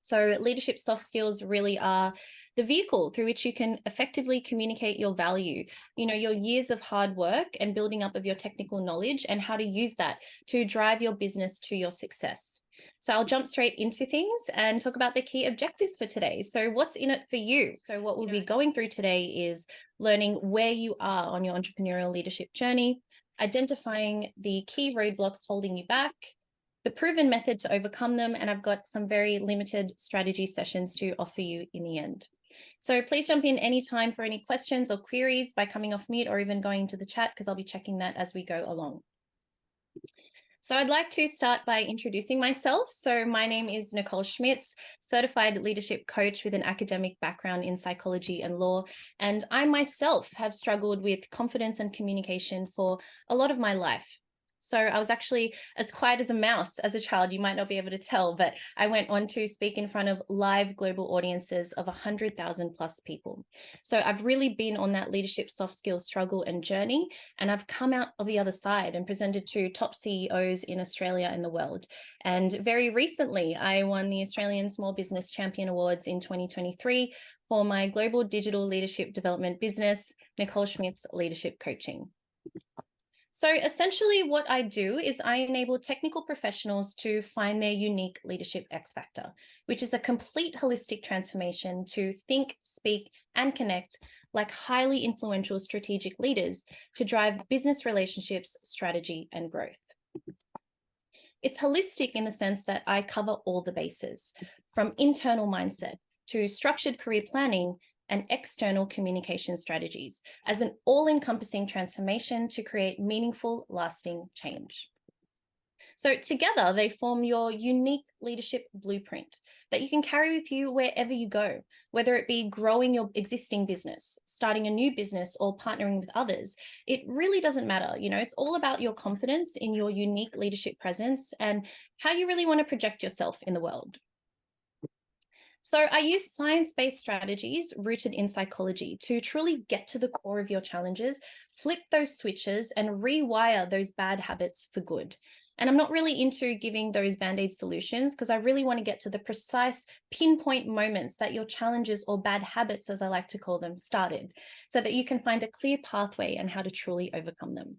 So leadership soft skills really are the vehicle through which you can effectively communicate your value, your years of hard work and building up of your technical knowledge and how to use that to drive your business to your success. So I'll jump straight into things and talk about the key objectives for today. So what's in it for you? So what we'll be going through today is learning where you are on your entrepreneurial leadership journey, identifying the key roadblocks holding you back, the proven method to overcome them, and I've got some very limited strategy sessions to offer you in the end. So please jump in anytime for any questions or queries by coming off mute or even going to the chat, because I'll be checking that as we go along. So I'd like to start by introducing myself. So my name is Nicole Schmitz, certified leadership coach with an academic background in psychology and law. And I myself have struggled with confidence and communication for a lot of my life. So I was actually as quiet as a mouse as a child. You might not be able to tell, but I went on to speak in front of live global audiences of 100,000 plus people. So I've really been on that leadership soft skills struggle and journey, and I've come out of the other side and presented to top CEOs in Australia and the world. And very recently, I won the Australian Small Business Champion Awards in 2023 for my global digital leadership development business, Nicole Schmitz Leadership Coaching. So essentially what I do is I enable technical professionals to find their unique leadership X factor, which is a complete holistic transformation to think, speak, and connect like highly influential strategic leaders to drive business relationships, strategy, and growth. It's holistic in the sense that I cover all the bases, from internal mindset to structured career planning and external communication strategies as an all-encompassing transformation to create meaningful, lasting change. So together, they form your unique leadership blueprint that you can carry with you wherever you go, whether it be growing your existing business, starting a new business, or partnering with others. It really doesn't matter. It's all about your confidence in your unique leadership presence and how you really want to project yourself in the world. So I use science-based strategies rooted in psychology to truly get to the core of your challenges, flip those switches, and rewire those bad habits for good. And I'm not really into giving those band-aid solutions because I really want to get to the precise pinpoint moments that your challenges, or bad habits, as I like to call them, started, so that you can find a clear pathway and how to truly overcome them.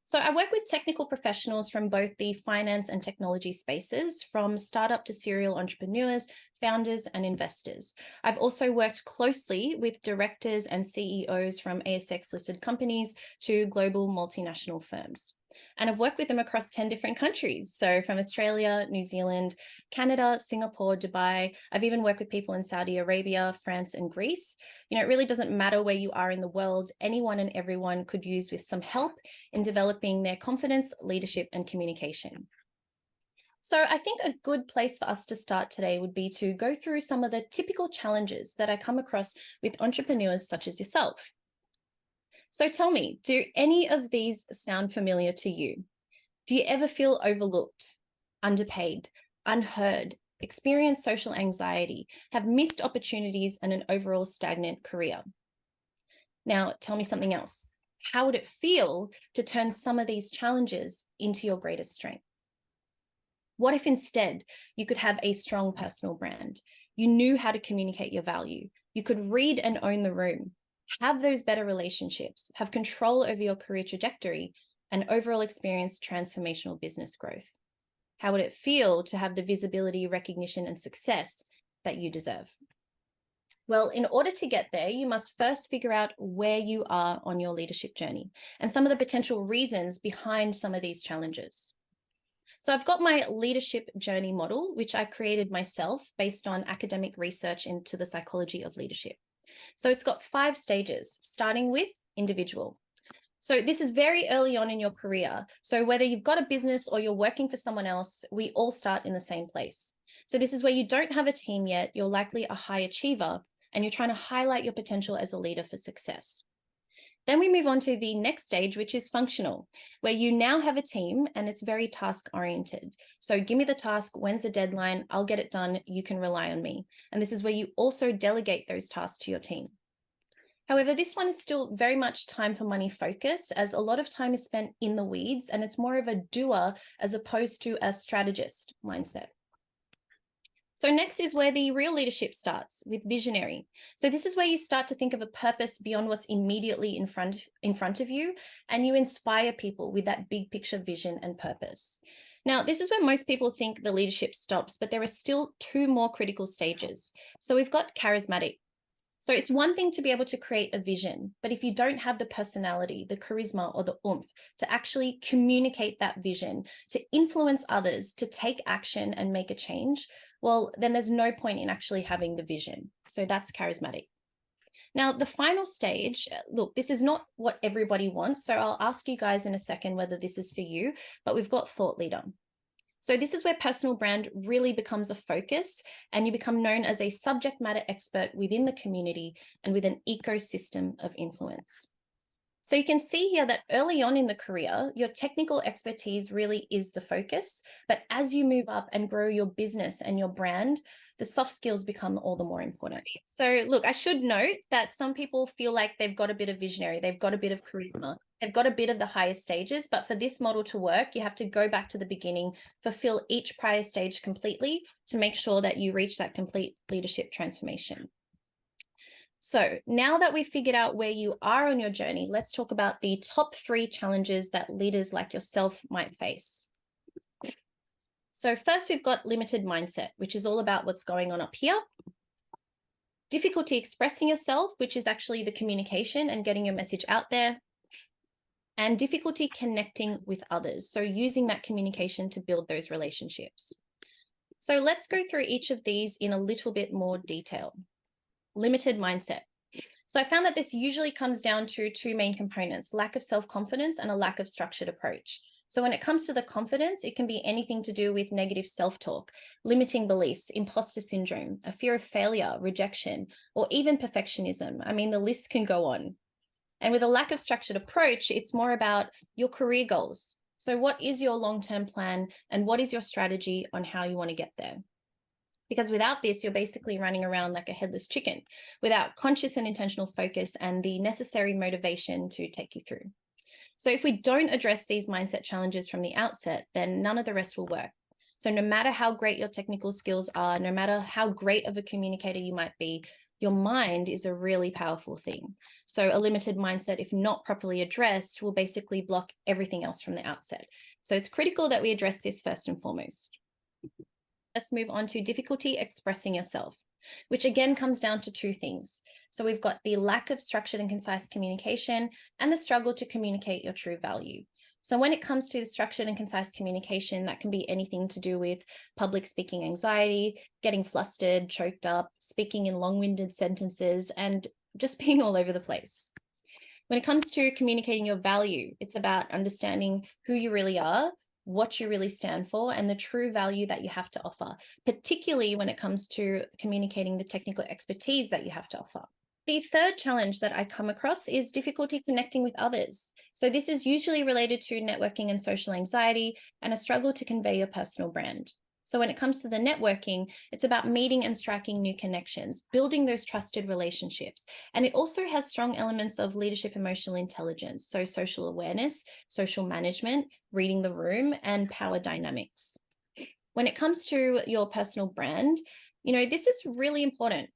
So I work with technical professionals from both the finance and technology spaces, from startup to serial entrepreneurs, founders, and investors. I've also worked closely with directors and CEOs from ASX-listed companies to global multinational firms. And I've worked with them across 10 different countries. So from Australia, New Zealand, Canada, Singapore, Dubai. I've even worked with people in Saudi Arabia, France, and Greece. It really doesn't matter where you are in the world. Anyone and everyone could use with some help in developing their confidence, leadership, and communication. So I think a good place for us to start today would be to go through some of the typical challenges that I come across with entrepreneurs such as yourself. So tell me, do any of these sound familiar to you? Do you ever feel overlooked, underpaid, unheard, experience social anxiety, have missed opportunities, and an overall stagnant career? Now, tell me something else. How would it feel to turn some of these challenges into your greatest strength? What if instead you could have a strong personal brand? You knew how to communicate your value. You could read and own the room, have those better relationships, have control over your career trajectory, and overall experience transformational business growth. How would it feel to have the visibility, recognition, and success that you deserve? Well, in order to get there, you must first figure out where you are on your leadership journey and some of the potential reasons behind some of these challenges. So I've got my leadership journey model, which I created myself based on academic research into the psychology of leadership. So it's got 5 stages, starting with individual. So this is very early on in your career. So whether you've got a business or you're working for someone else, we all start in the same place. So this is where you don't have a team yet, you're likely a high achiever, and you're trying to highlight your potential as a leader for success. Then we move on to the next stage, which is functional, where you now have a team and it's very task oriented. So give me the task, when's the deadline, I'll get it done, you can rely on me. And this is where you also delegate those tasks to your team. However, this one is still very much time for money focus, as a lot of time is spent in the weeds and it's more of a doer as opposed to a strategist mindset. So next is where the real leadership starts, with visionary. So this is where you start to think of a purpose beyond what's immediately in front of you, and you inspire people with that big picture vision and purpose. Now, this is where most people think the leadership stops, but there are still two more critical stages. So we've got charismatic. So it's one thing to be able to create a vision, but if you don't have the personality, the charisma, or the oomph to actually communicate that vision, to influence others, to take action and make a change, well, then there's no point in actually having the vision. So that's charismatic. Now, the final stage, look, this is not what everybody wants. So I'll ask you guys in a second whether this is for you, but we've got thought leader. So this is where personal brand really becomes a focus, and you become known as a subject matter expert within the community and with an ecosystem of influence. So you can see here that early on in the career, your technical expertise really is the focus. But as you move up and grow your business and your brand, the soft skills become all the more important. So look, I should note that some people feel like they've got a bit of visionary, they've got a bit of charisma, they've got a bit of the higher stages, but for this model to work, you have to go back to the beginning, fulfill each prior stage completely to make sure that you reach that complete leadership transformation. So now that we've figured out where you are on your journey, let's talk about the top 3 challenges that leaders like yourself might face. So first, we've got limited mindset, which is all about what's going on up here. Difficulty expressing yourself, which is actually the communication and getting your message out there. And difficulty connecting with others, so using that communication to build those relationships. So let's go through each of these in a little bit more detail. Limited mindset. So I found that this usually comes down to 2 main components: lack of self-confidence and a lack of structured approach. So when it comes to the confidence, it can be anything to do with negative self-talk, limiting beliefs, imposter syndrome, a fear of failure, rejection, or even perfectionism. I mean, the list can go on. And with a lack of structured approach, it's more about your career goals. So what is your long-term plan and what is your strategy on how you want to get there? Because without this, you're basically running around like a headless chicken without conscious and intentional focus and the necessary motivation to take you through. So if we don't address these mindset challenges from the outset, then none of the rest will work. So no matter how great your technical skills are, no matter how great of a communicator you might be, your mind is a really powerful thing. So a limited mindset, if not properly addressed, will basically block everything else from the outset. So it's critical that we address this first and foremost. Let's move on to difficulty expressing yourself, which again comes down to 2 things. So we've got the lack of structured and concise communication and the struggle to communicate your true value. So when it comes to the structured and concise communication, that can be anything to do with public speaking anxiety, getting flustered, choked up, speaking in long-winded sentences, and just being all over the place. When it comes to communicating your value, it's about understanding who you really are, what you really stand for, and the true value that you have to offer, particularly when it comes to communicating the technical expertise that you have to offer. The third challenge that I come across is difficulty connecting with others. So this is usually related to networking and social anxiety and a struggle to convey your personal brand. So when it comes to the networking, it's about meeting and striking new connections, building those trusted relationships. And it also has strong elements of leadership emotional intelligence, so social awareness, social management, reading the room, and power dynamics. When it comes to your personal brand, this is really important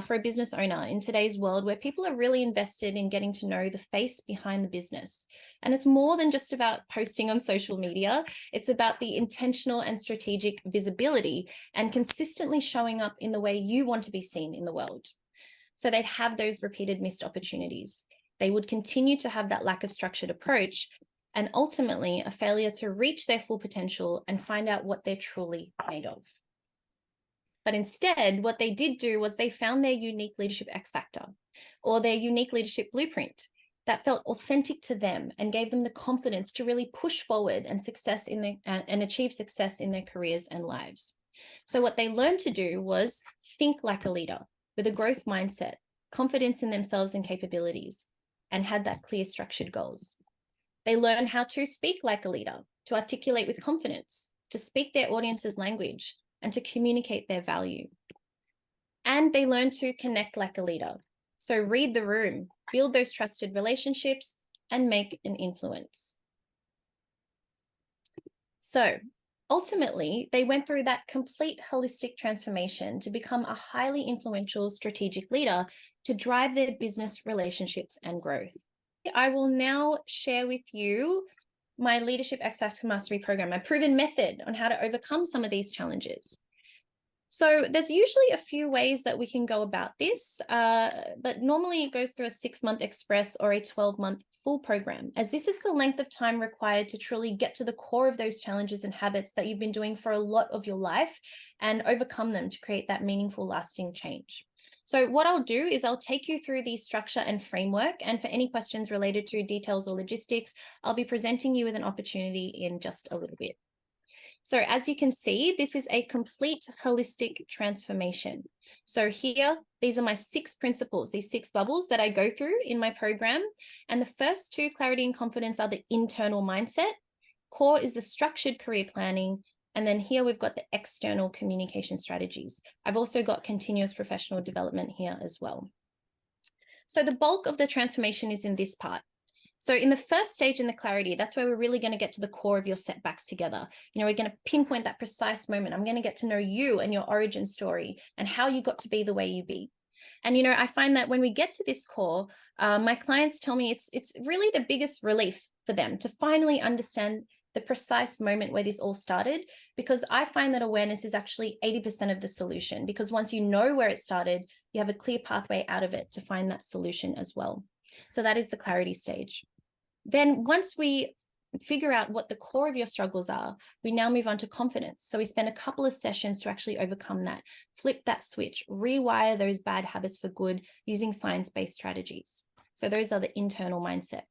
for a business owner in today's world where people are really invested in getting to know the face behind the business. And it's more than just about posting on social media. It's about the intentional and strategic visibility and consistently showing up in the way you want to be seen in the world. So they'd have those repeated missed opportunities. They would continue to have that lack of structured approach and ultimately a failure to reach their full potential and find out what they're truly made of. But instead, what they did do was they found their unique leadership X factor or their unique leadership blueprint that felt authentic to them and gave them the confidence to really push forward and achieve success in their careers and lives. So what they learned to do was think like a leader with a growth mindset, confidence in themselves and capabilities, and had that clear structured goals. They learned how to speak like a leader, to articulate with confidence, to speak their audience's language, and to communicate their value. And they learn to connect like a leader. So read the room, build those trusted relationships, and make an influence. So Ultimately, they went through that complete holistic transformation to become a highly influential strategic leader to drive their business relationships and growth. I will now share with you my Leadership X Factor Mastery program, my proven method on how to overcome some of these challenges. So there's usually a few ways that we can go about this, but normally it goes through a 6-month express or a 12-month full program, as this is the length of time required to truly get to the core of those challenges and habits that you've been doing for a lot of your life and overcome them to create that meaningful, lasting change. So what I'll do is I'll take you through the structure and framework, and for any questions related to details or logistics, I'll be presenting you with an opportunity in just a little bit. So as you can see, this is a complete holistic transformation. So here, these are my 6 principles, these 6 bubbles that I go through in my program. And the first 2, clarity and confidence, are the internal mindset. Core is the structured career planning. And then here we've got the external communication strategies. I've also got continuous professional development here as well. So the bulk of the transformation is in this part. So in the first stage, in the clarity, that's where we're really going to get to the core of your setbacks together. We're going to pinpoint that precise moment. I'm going to get to know you and your origin story and how you got to be the way you be. And, I find that when we get to this core, my clients tell me it's really the biggest relief for them to finally understand the precise moment where this all started, because I find that awareness is actually 80% of the solution, because once you know where it started, you have a clear pathway out of it to find that solution as well. So that is the clarity stage. Then once we figure out what the core of your struggles are, we now move on to confidence. So we spend a couple of sessions to actually overcome that, flip that switch, rewire those bad habits for good using science-based strategies. So those are the internal mindset.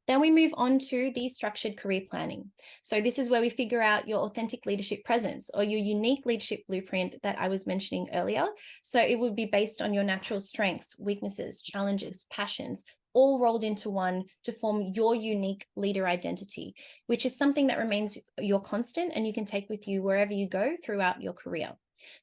Then we move on to the structured career planning. So this is where we figure out your authentic leadership presence or your unique leadership blueprint that I was mentioning earlier. So it would be based on your natural strengths, weaknesses, challenges, passions, all rolled into one to form your unique leader identity, which is something that remains your constant and you can take with you wherever you go throughout your career.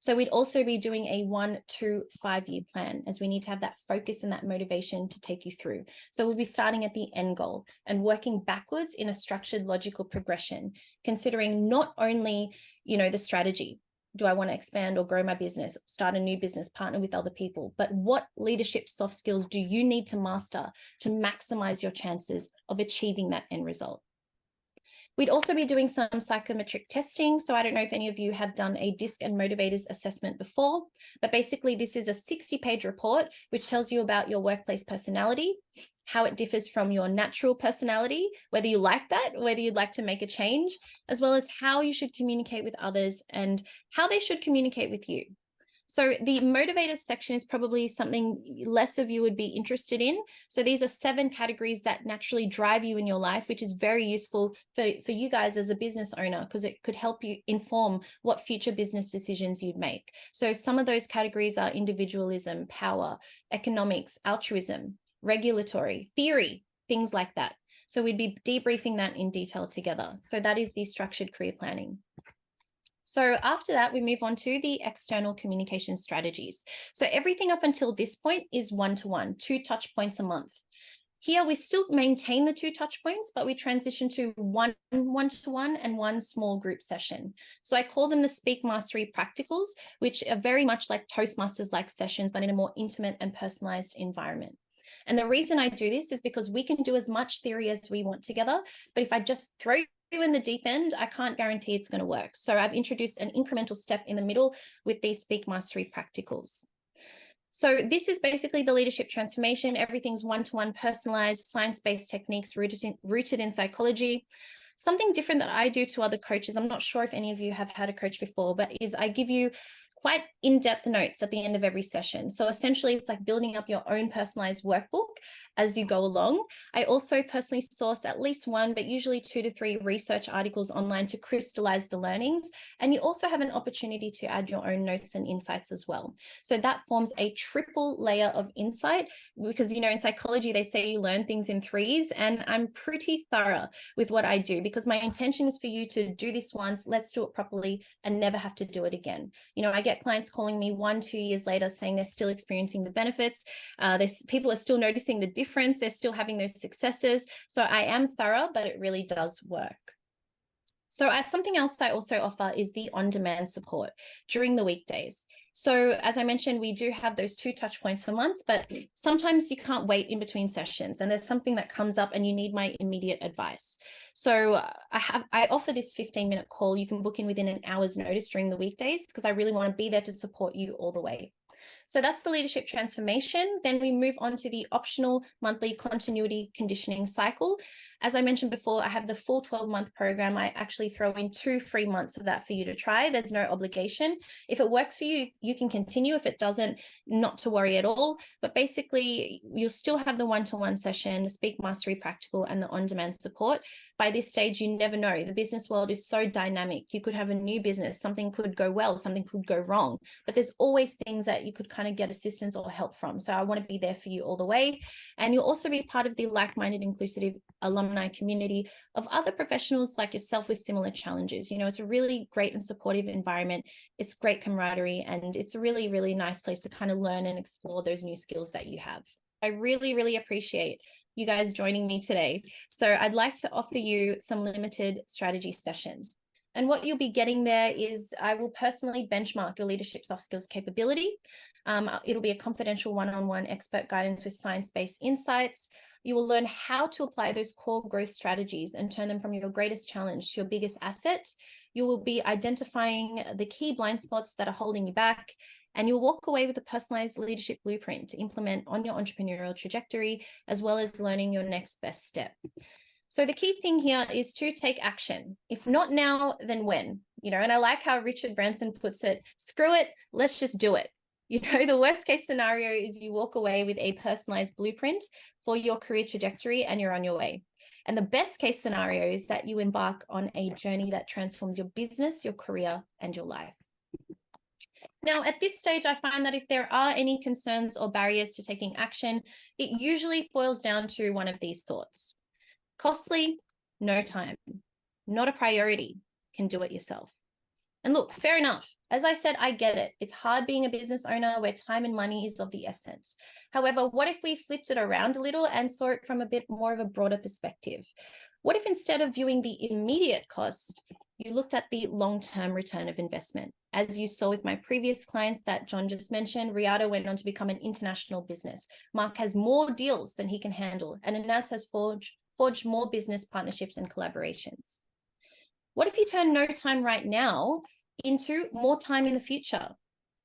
So we'd also be doing a 1 to 5 year plan, as we need to have that focus and that motivation to take you through. So we'll be starting at the end goal and working backwards in a structured, logical progression, considering not only, the strategy. Do I want to expand or grow my business, start a new business, partner with other people? But what leadership soft skills do you need to master to maximize your chances of achieving that end result? We'd also be doing some psychometric testing. So I don't know if any of you have done a DISC and motivators assessment before, but basically this is a 60-page report which tells you about your workplace personality, how it differs from your natural personality, whether you like that, whether you'd like to make a change, as well as how you should communicate with others and how they should communicate with you. So the motivators section is probably something less of you would be interested in. So these are 7 categories that naturally drive you in your life, which is very useful for you guys as a business owner, because it could help you inform what future business decisions you'd make. So some of those categories are individualism, power, economics, altruism, regulatory, theory, things like that. So we'd be debriefing that in detail together. So that is the structured career planning. So after that, we move on to the external communication strategies. So everything up until this point is 1-to-1, 2 touch points a month. Here, we still maintain the 2 touch points, but we transition to 1-to-1 and 1 small group session. So I call them the Speak Mastery Practicals, which are very much like Toastmasters-like sessions, but in a more intimate and personalized environment. And the reason I do this is because we can do as much theory as we want together, but if I just throw you in the deep end, I can't guarantee it's going to work. So I've introduced an incremental step in the middle with these Speak Mastery Practicals. So this is basically the leadership transformation. Everything's 1-to-1 personalized, science-based techniques rooted in psychology. Something different that I do to other coaches, I'm not sure if any of you have had a coach before, but is I give you quite in-depth notes at the end of every session. So essentially it's like building up your own personalized workbook as you go along. I also personally source at least 1, but usually 2 to 3 research articles online to crystallize the learnings. And you also have an opportunity to add your own notes and insights as well. So that forms a triple layer of insight, because, in psychology, they say you learn things in 3s, and I'm pretty thorough with what I do, because my intention is for you to do this once, let's do it properly, and never have to do it again. I get clients calling me 1-2 years later saying they're still experiencing the benefits. People are still noticing the difference. They're still having those successes. So I am thorough, but it really does work. So something else I also offer is the on-demand support during the weekdays. So as I mentioned, we do have those 2 touch points a month, but sometimes you can't wait in between sessions and there's something that comes up and you need my immediate advice. So I offer this 15-minute call. You can book in within an hour's notice during the weekdays because I really want to be there to support you all the way. So that's the leadership transformation. Then we move on to the optional monthly continuity conditioning cycle. As I mentioned before, I have the full 12-month program. I actually throw in 2 free months of that for you to try. There's no obligation. If it works for you, you can continue. If it doesn't, not to worry at all. But basically, you'll still have the one-to-one session, the Speak Mastery Practical, and the on-demand support. By this stage, you never know. The business world is so dynamic. You could have a new business. Something could go well, something could go wrong. But there's always things that you could kind of get assistance or help from. So I want to be there for you all the way. And you'll also be part of the like-minded, inclusive alumni community of other professionals like yourself with similar challenges. You know, it's a really great and supportive environment. It's great camaraderie, and it's a really, really nice place to kind of learn and explore those new skills that you have. I really, really appreciate you guys joining me today. So I'd like to offer you some limited strategy sessions. And what you'll be getting there is I will personally benchmark your leadership soft skills capability. It'll be a confidential one-on-one expert guidance with science-based insights. You will learn how to apply those core growth strategies and turn them from your greatest challenge to your biggest asset. You will be identifying the key blind spots that are holding you back, and you'll walk away with a personalized leadership blueprint to implement on your entrepreneurial trajectory, as well as learning your next best step. So the key thing here is to take action. If not now, then when? You know, and I like how Richard Branson puts it, screw it, let's just do it. You know, the worst case scenario is you walk away with a personalized blueprint for your career trajectory and you're on your way. And the best case scenario is that you embark on a journey that transforms your business, your career, and your life. Now, at this stage, I find that if there are any concerns or barriers to taking action, it usually boils down to one of these thoughts. Costly, no time. Not a priority, can do it yourself. And look, fair enough. As I said, I get it. It's hard being a business owner where time and money is of the essence. However, what if we flipped it around a little and saw it from a bit more of a broader perspective? What if instead of viewing the immediate cost, you looked at the long-term return of investment? As you saw with my previous clients that John just mentioned, Riata went on to become an international business. Mark has more deals than he can handle, and Anas has forged more business partnerships and collaborations. What if you turn no time right now into more time in the future?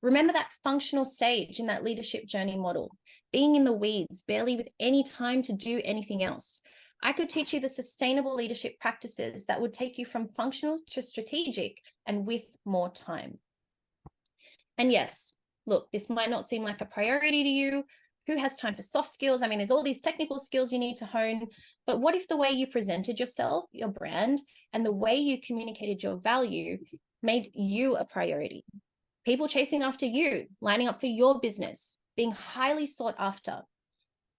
Remember that functional stage in that leadership journey model, being in the weeds, barely with any time to do anything else. I could teach you the sustainable leadership practices that would take you from functional to strategic and with more time. And yes, look, this might not seem like a priority to you. Who has time for soft skills? I mean, there's all these technical skills you need to hone, but what if the way you presented yourself, your brand, and the way you communicated your value made you a priority? People chasing after you, lining up for your business, being highly sought after.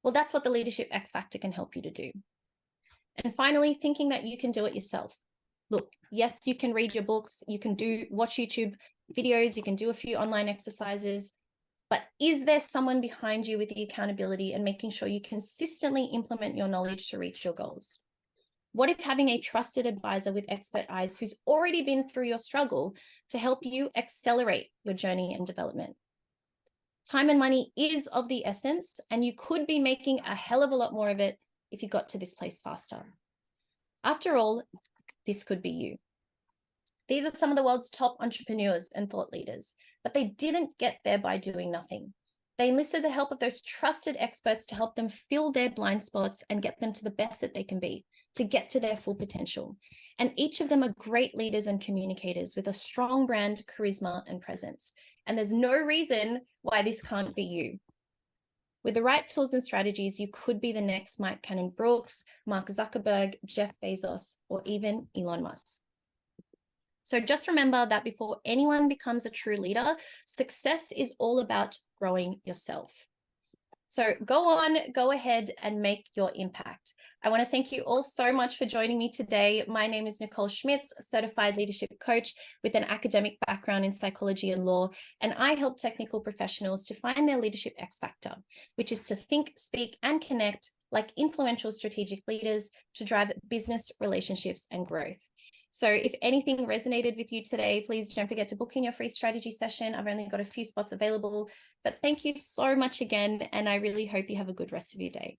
Well, that's what the Leadership X Factor can help you to do. And finally, thinking that you can do it yourself. Look, yes, you can read your books, you can watch YouTube videos, you can do a few online exercises, but is there someone behind you with the accountability and making sure you consistently implement your knowledge to reach your goals? What if having a trusted advisor with expert eyes who's already been through your struggle to help you accelerate your journey and development? Time and money is of the essence, and you could be making a hell of a lot more of it if you got to this place faster. After all, this could be you. These are some of the world's top entrepreneurs and thought leaders, but they didn't get there by doing nothing. They enlisted the help of those trusted experts to help them fill their blind spots and get them to the best that they can be, to get to their full potential. And each of them are great leaders and communicators with a strong brand, charisma, and presence. And there's no reason why this can't be you. With the right tools and strategies, you could be the next Mike Cannon-Brookes, Mark Zuckerberg, Jeff Bezos, or even Elon Musk. So just remember that before anyone becomes a true leader, success is all about growing yourself. So go ahead and make your impact. I want to thank you all so much for joining me today. My name is Nicole Schmitz, certified leadership coach with an academic background in psychology and law, and I help technical professionals to find their leadership X factor, which is to think, speak, and connect like influential strategic leaders to drive business, relationships, and growth. So if anything resonated with you today, please don't forget to book in your free strategy session. I've only got a few spots available, but thank you so much again. And I really hope you have a good rest of your day.